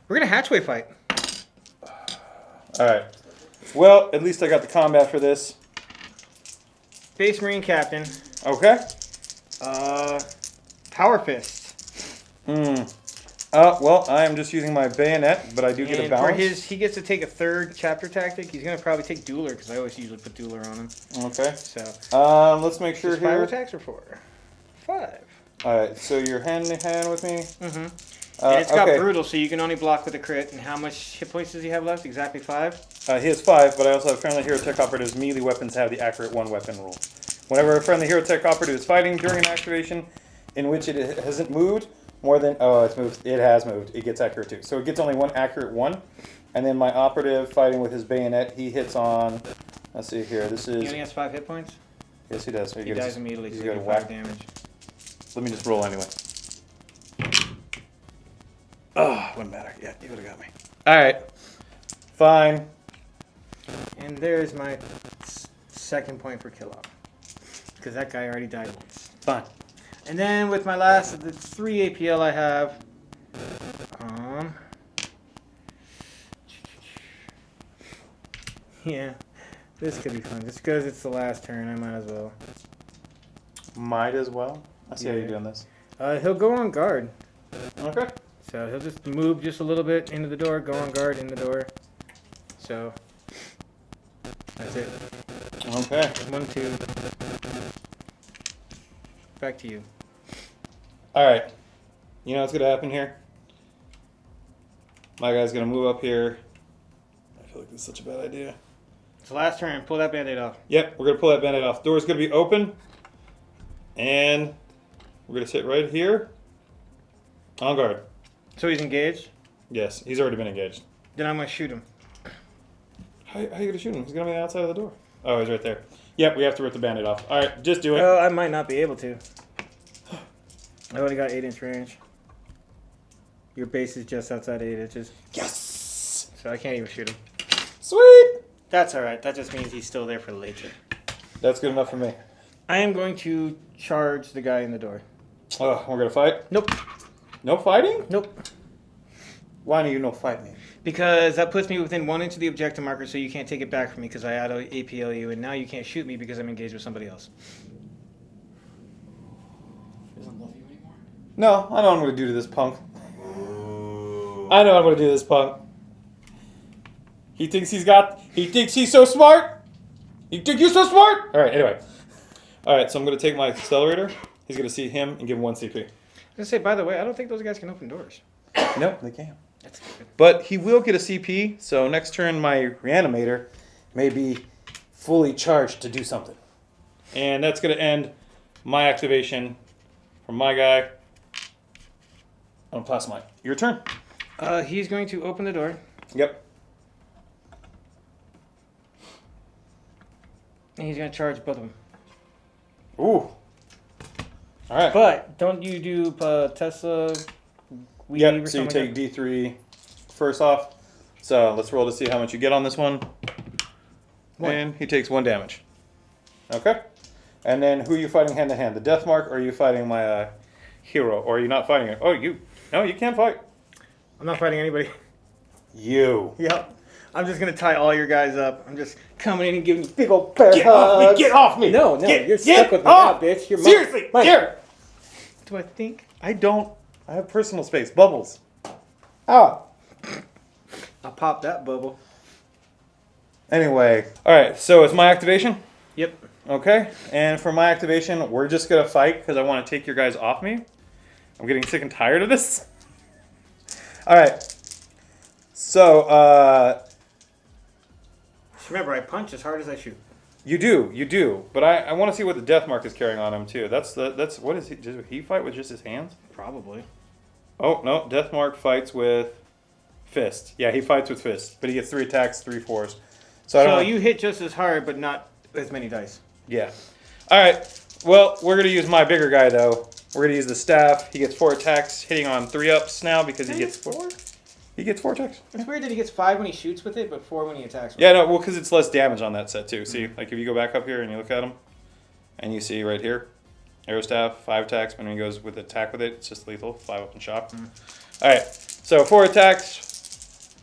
We're going to hatchway fight. All right. Well, at least I got the combat for this. Space Marine Captain. Okay. Power Fist. Well, I am just using my bayonet, but I do get a And balance. he gets to take a 3rd chapter tactic. He's going to probably take Dueler, because I always usually put Dueler on him. Okay. So, Let's make sure his fire here. attacks are 4. 5. All right. So you're hand in hand with me. Mm-hmm. And it's got okay. brutal, so you can only block with a crit. And how much hit points does he have left? Exactly 5? He has 5, but I also have friendly Hierotek operatives. Melee weapons have the accurate 1 weapon rule. Whenever a friendly Hierotek operative is fighting during an activation in which it hasn't moved more than it's moved. It has moved. It gets accurate 2. So it gets only 1 accurate 1. And then my operative fighting with his bayonet, he hits on. Let's see here. This is. He only has 5 hit points? Yes, he does. He dies immediately, He's so got you a get whack 5 damage. Let me just roll anyway. Oh, wouldn't matter. Yeah, you would have got me. All right. Fine. And there's my second point for kill off. Because that guy already died once. Fine. And then with my last of the 3 APL I have, yeah, this could be fun. Just because it's the last turn, I might as well. Might as well. I see how Yeah. you're doing this. He'll go on guard. Okay. So he'll just move just a little bit into the door, go on guard in the door. So that's it. Okay. 1, 2. Back to you. All right. You know what's gonna happen here? My guy's gonna move up here. I feel like this is such a bad idea. It's the last turn. Pull that band-aid off. Yep, we're gonna pull that bandit off. Door's gonna be open, and we're gonna sit right here. On guard. So he's engaged. Yes, he's already been engaged. Then I'm gonna shoot him. How you gonna shoot him? He's gonna be outside of the door. Oh, he's right there. Yep, we have to rip the bandit off. All right, just do it. Oh, I might not be able to. I only got 8-inch range. Your base is just outside 8 inches, Yes. so I can't even shoot him. Sweet. That's all right. That just means he's still there for later. That's good enough for me. I am going to charge the guy in the door. Oh, we're gonna fight. Nope. No fighting? Nope. Why do you no fight me? Because that puts me within 1 inch of the objective marker, so you can't take it back from me because I auto APL you, and now you can't shoot me because I'm engaged with somebody else. He doesn't love you anymore. No, I know what I'm gonna do to this punk. I know what I'm gonna do to this punk. He thinks he's so smart. You think you're so smart? All right, anyway. All right, so I'm gonna take my accelerator. He's gonna see him and give him 1 CP. I was gonna say, by the way, I don't think those guys can open doors. Nope, they can't. That's good. But he will get a CP, so next turn my reanimator may be fully charged to do something. And that's going to end my activation from my guy. On Plasmite. Your turn. He's going to open the door. Yep. And he's going to charge both of them. Ooh. All right. But don't you do Tesla weave Yep, or so you something take D3 first off. So let's roll to see how much you get on this one. 1. And he takes 1 damage. Okay. And then who are you fighting hand to hand? The Death Mark, or are you fighting my hero? Or are you not fighting it? Oh, you. No, you can't fight. I'm not fighting anybody. You. Yep. I'm just going to tie all your guys up. I'm just coming in and giving you big old bear Get off me! Get off me! No, you're stuck with me off! now, bitch. You're Seriously, mine. Garrett! Do I think? I don't. I have personal space. Bubbles. Ah. I'll pop that bubble. Anyway. Alright, so it's my activation. Yep. Okay. And for my activation, we're just going to fight because I want to take your guys off me. I'm getting sick and tired of this. Alright. So, Just remember, I punch as hard as I shoot. you do. But I want to see what the Death Mark is carrying on him, too. That's what is he? Does he fight with just his hands? Probably. Oh, no. Death Mark fights with fist. Yeah, he fights with fist. But he gets 3 attacks, 3 4s. So, I So don't you hit just as hard, but not as many dice. Yeah. All right. Well, we're going to use my bigger guy, though. We're going to use the staff. He gets 4 attacks, hitting on 3-ups now because he gets 4. He gets 4 attacks. It's weird that he gets 5 when he shoots with it, but 4 when he attacks with Yeah, no, well, because it's less damage on that set, too. See, like if you go back up here and you look at him, and you see right here, arrow staff, 5 attacks. When he goes with attack with it, it's just lethal, 5 up and shock. All right. So 4 attacks,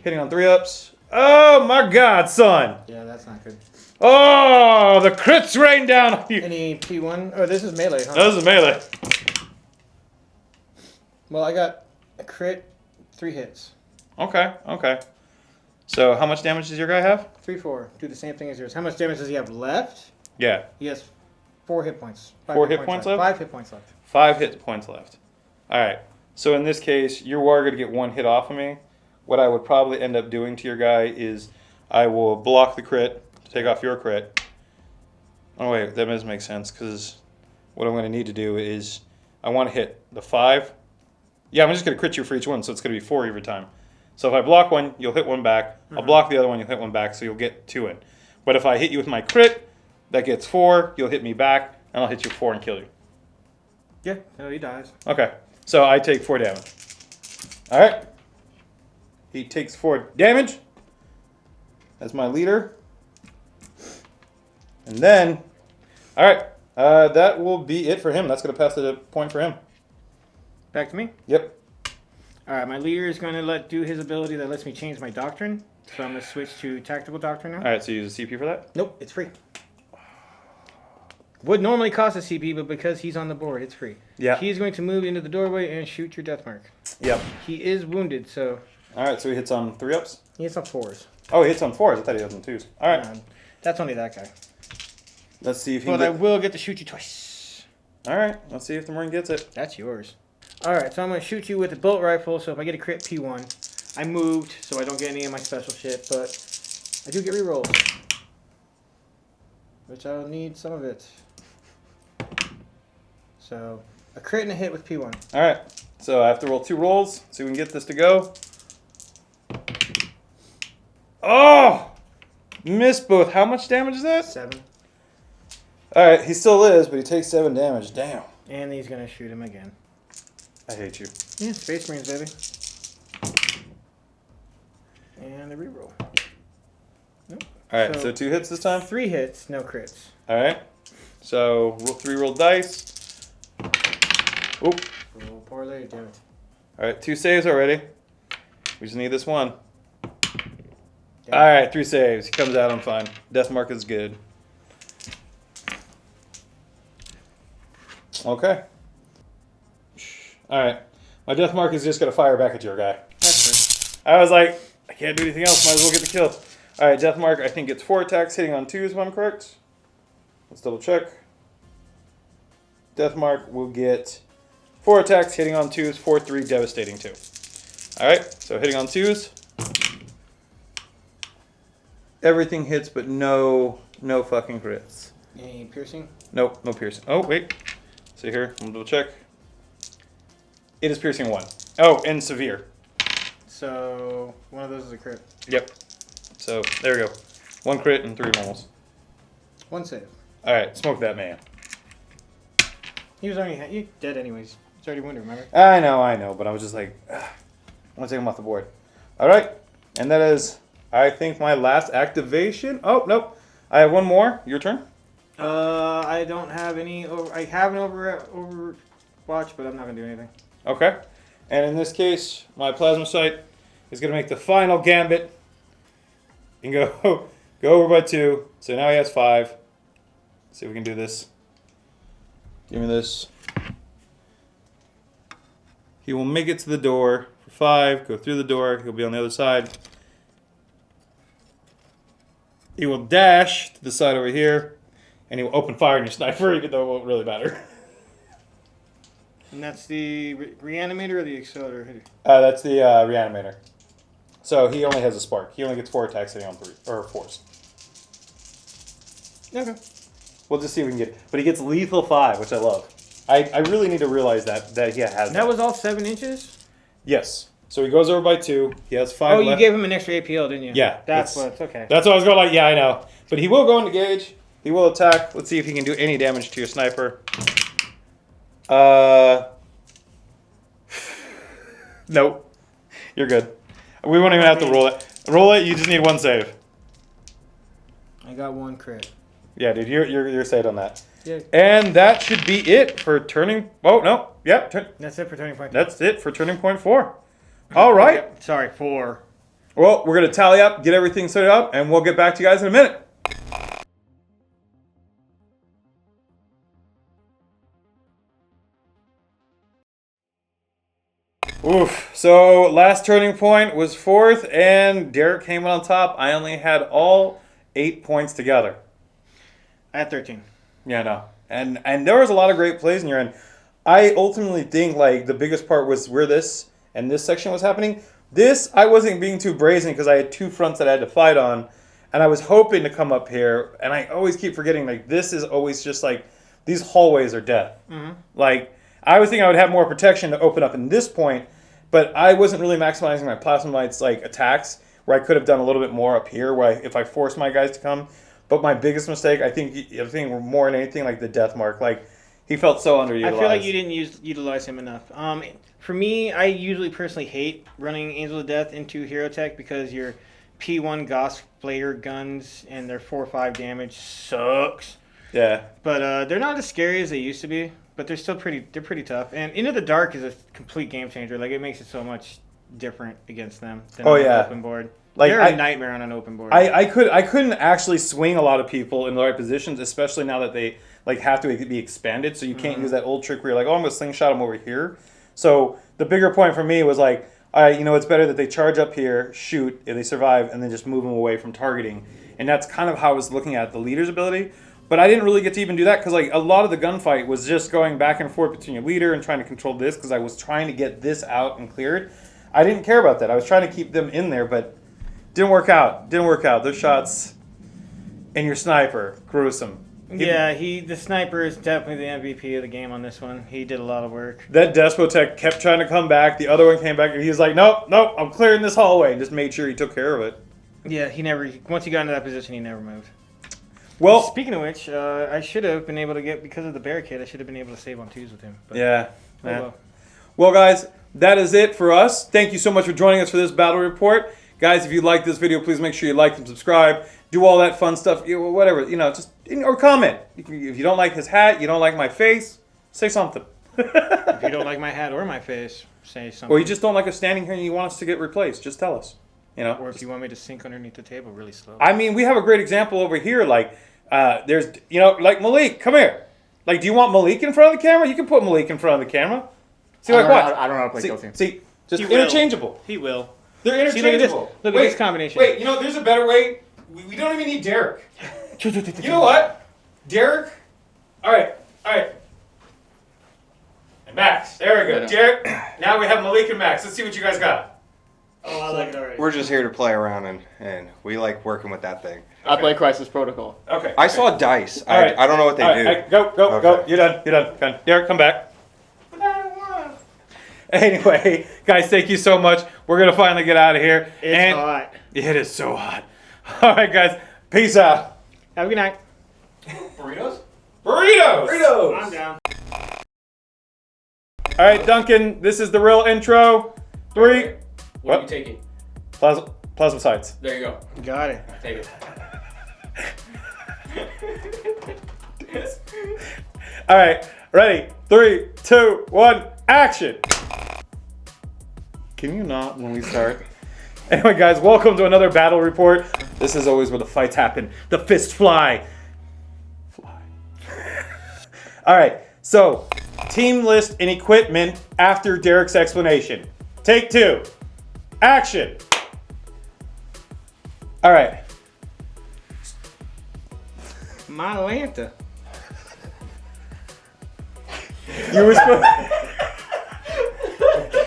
hitting on 3-ups. Oh, my God, son. it. Yeah, that's not good. Oh, the crits rain down on you. Any P1? Oh, this is melee, huh? No, this is melee. Well, I got a crit, 3 hits. Okay. So how much damage does your guy have? 3, 4. Do the same thing as yours. How much damage does he have left? Yeah, He has 4 hit points. 4 hit points left? 5 hit points left. 5 hit points left. All right. So in this case, you are going to get 1 hit off of me. What I would probably end up doing to your guy is I will block the crit to take off your crit. Oh wait, that doesn't make sense because what I'm going to need to do is I want to hit the 5. Yeah, I'm just going to crit you for each one, so it's going to be 4 every time. So if I block one, you'll hit one back. I'll block the other one, you'll hit one back, so you'll get 2 in. But if I hit you with my crit, that gets 4, you'll hit me back, and I'll hit you 4 and kill you. Yeah, no, he dies. Okay, so I take 4 damage. All right. He takes 4 damage. as my leader. And then, all right, that will be it for him. That's going to pass the point for him. Back to me. Yep. All right, my leader is going to do his ability that lets me change my doctrine. So I'm going to switch to tactical doctrine now. All right, so you use a CP for that? Nope, it's free. Would normally cost a CP, but because he's on the board, it's free. Yeah. He's going to move into the doorway and shoot your death mark. Yep. He is wounded, so All right, so he hits on 3-ups? he hits on 4s. Oh, he hits on 4s. I thought he hits on 2s. All right, That's only that guy. let's see if he But can I will get to shoot you twice. All right, let's see if the Marine gets it. That's yours. All right, so I'm going to shoot you with a bolt rifle, so if I get a crit P1, I moved, so I don't get any of my special shit, but I do get rerolls. Which I'll need some of it. So, a crit and a hit with P1. All right, so I have to roll 2 rolls, see if we can get this to go. Oh! Missed both. How much damage is that? 7. All right, he still is, but he takes 7 damage. Damn. And he's going to shoot him again. I hate you. Yeah, Space Marines, baby. And a reroll. Nope. All right, so 2 hits this time. 3 hits, no crits. All right, so 3 roll dice. Oop. Roll parlay, damn it. All right, 2 saves already. We just need this one. Damn. All right, 3 saves. He comes out on fine. Death mark is good. Okay. All right, my death mark is just gonna fire back at your guy. That's I was like, I can't do anything else. Might as well get the kill. All right, death mark. I think it's 4 attacks hitting on 2s, if I'm correct. Let's double check. Death mark will get 4 attacks hitting on 2s, 4-3, devastating 2. All right, so hitting on 2s. Everything hits, but no fucking crits. Any piercing? Nope, no piercing. Oh wait, see here. I'm gonna double check. It is piercing 1. Oh, and severe. So, one of those is a crit. Yep. So there we go. 1 crit and 3 normals. 1 save. All right, smoke that man. He was already you dead anyways. He's already wounded, remember? I know, but I was just like, ugh, I want to take him off the board. All right, and that is, I think, my last activation. Oh, nope. I have 1 more. Your turn. I don't have any. I have an overwatch, but I'm not gonna do anything. Okay. And in this case, my plasma sight is going to make the final gambit. You can go over by 2. So now he has 5. Let's see if we can do this. Give me this. He will make it to the door for 5. Go through the door. He'll be on the other side. He will dash to the side over here. And he will open fire on your sniper, even though it won't really matter. And that's the reanimator or the accelerator? That's the reanimator. So he only has a spark. He only gets 4 attacks hitting on 3 or 4s. Okay. We'll just see if we can get. But he gets lethal 5, which I love. I really need to realize that he has. That was all 7 inches? Yes. So he goes over by 2. He has 5 Oh, you left. gave him an extra APL, didn't you? Yeah. That's what's okay. That's what I was going like. Yeah, I know. But he will go into gauge. He will attack. Let's see if he can do any damage to your sniper. Nope. You're good. We won't even have to roll it. Roll it. You just need 1 save. I got 1 crit. Yeah, dude. You're saved on that. Yeah. And that should be it for turning. Oh no. Yep. That's it for turning point. That's it for turning point 4. All right. Yep. Sorry, 4. Well, we're gonna tally up, get everything set up, and we'll get back to you guys in a minute. Oof. So last turning point was 4th, and Derek came on top. I only had all 8 points together. I had 13. Yeah, no. And there was a lot of great plays in your end. I ultimately think like the biggest part was where this and this section was happening. This I wasn't being too brazen because I had 2 fronts that I had to fight on, and I was hoping to come up here. And I always keep forgetting like this is always just like these hallways are death. Mm-hmm. Like I was thinking I would have more protection to open up in this point, but I wasn't really maximizing my plasma lights like attacks where I could have done a little bit more up here where if I forced my guys to come. But my biggest mistake, I think more than anything, like the death mark, like he felt so underutilized. I feel like you didn't utilize him enough. For me, I usually personally hate running Angel of Death into Hierotek because your P1 Gauss Flayer guns, and their 4 or 5 damage sucks. Yeah. But they're not as scary as they used to be. But they're still pretty Tough. And Into the Dark is a complete game changer. Like, it makes it so much different against them than on an open board. Like, they're a nightmare on an open board. I couldn't actually swing a lot of people in the right positions, especially now that they like have to be expanded. So you can't use that old trick where you're like, oh, I'm gonna slingshot them over here. So the bigger point for me was like, all right, it's better that they charge up here, shoot, if they survive, and then just move them away from targeting. And that's kind of how I was looking at the leader's ability. But I didn't really get to even do that because like a lot of the gunfight was just going back and forth between your leader and trying to control this because I was trying to get this out and cleared. I didn't care about that. I was trying to keep them in there, but didn't work out. Those shots and your sniper, gruesome. The sniper is definitely the MVP of the game on this one. He did a lot of work. That Despotech kept trying to come back. The other one came back and he was like, nope, I'm clearing this hallway, and just made sure he took care of it. Yeah, once he got into that position, he never moved. Well, speaking of which, I should have been able to get, because of the barricade, I should have been able to save on 2s with him. But, Well, guys, that is it for us. Thank you so much for joining us for this battle report. Guys, if you like this video, please make sure you like and subscribe. Do all that fun stuff, whatever, or comment. If you don't like his hat, you don't like my face, say something. If you don't like my hat or my face, say something. Or you just don't like us standing here and you want us to get replaced, just tell us. Or if you want me to sink underneath the table really slow. I mean, we have a great example over here. Like, there's, like Malik, come here. Like, do you want Malik in front of the camera? You can put Malik in front of the camera. See, like what? I don't know how to play Kill Team. See, just interchangeable. He will. They're interchangeable. Look at this combination. Wait, there's a better way. We don't even need Derek. You know what? Derek? All right. And Max. There we go. Derek. Now we have Malik and Max. Let's see what you guys got. Oh, I like it already. We're just here to play around, and we like working with that thing. I play Crisis Protocol. Okay. I saw dice. All right. I don't know what they do. All right. Go. You're done. Come on. Derek, come back. Anyway, guys, thank you so much. We're going to finally get out of here. It's hot. It is so hot. All right, guys. Peace out. Have a good night. Burritos? I'm down. All right, Duncan, this is the real intro. 3. What are you taking? Plasma sights. There you go. Got it. Take it. All right, ready? 3, 2, 1, action. Can you not when we start? Anyway, guys, welcome to another battle report. This is always where the fights happen. The fists fly. All right, so team list and equipment after Derek's explanation. Take 2. Action. All right. My Atlanta.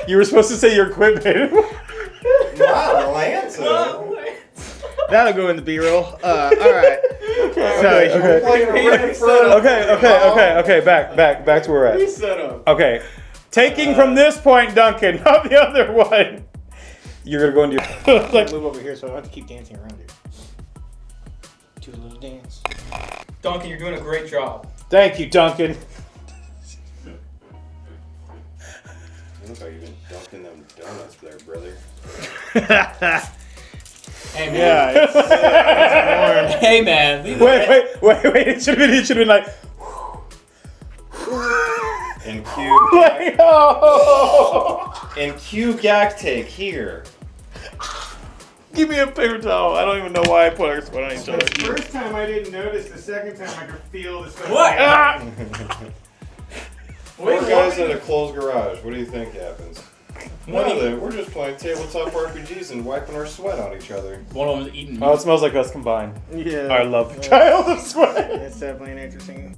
You were supposed to say your equipment. That'll go in the B-roll. All right. Okay. Back to where we're at. Reset up. Okay. Taking from this point, Duncan, not the other one. You're gonna go into your Like, move over here so I don't have to keep dancing around here. Do a little dance. Duncan, you're doing a great job. Thank you, Duncan. Looks like you've been dunking them donuts there, brother. Hey, man. Yeah, it's warm. Hey, man. Wait. It should have been like. And cue. Like, oh. And cue gag take here. Give me a paper towel. I don't even know why I put our sweat on each other. The first time I didn't notice, the second time I could feel the sweat. What? Ah! Four guys in a closed garage. What do you think happens? One of them, we're just playing tabletop RPGs and wiping our sweat on each other. One of them was eating meat. Oh, it smells like us combined. Yeah. Our love child of sweat. It's definitely an interesting.